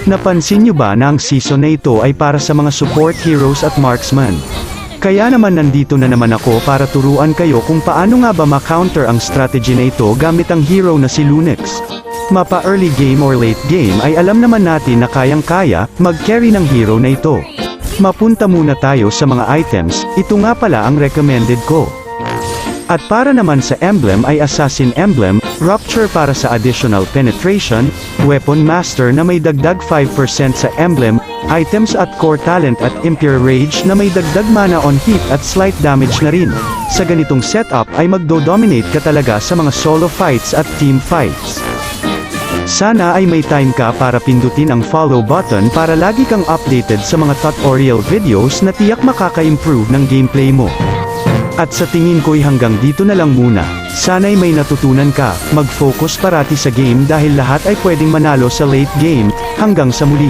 Napansin nyo ba na ang season na ito ay para sa mga support heroes at marksman? Kaya naman nandito na naman ako para turuan kayo kung paano nga ba ma-counter ang strategy na ito gamit ang hero na si Lunix. Mapa early game or late game ay alam naman natin na kayang-kaya mag-carry ng hero na ito. Mapunta muna tayo sa mga items, ito nga pala ang recommended ko. At para naman sa emblem ay Assassin Emblem, Rupture para sa additional penetration, Weapon Master na may dagdag 5% sa emblem, items at core talent at Impure Rage na may dagdag mana on hit at slight damage na rin. Sa ganitong setup ay magdo-dominate ka talaga sa mga solo fights at team fights. Sana ay may time ka para pindutin ang follow button para lagi kang updated sa mga tutorial videos na tiyak makaka-improve ng gameplay mo. At sa tingin ko'y hanggang dito na lang muna, sana'y may natutunan ka, mag-focus parati sa game dahil lahat ay pwedeng manalo sa late game, hanggang sa muli.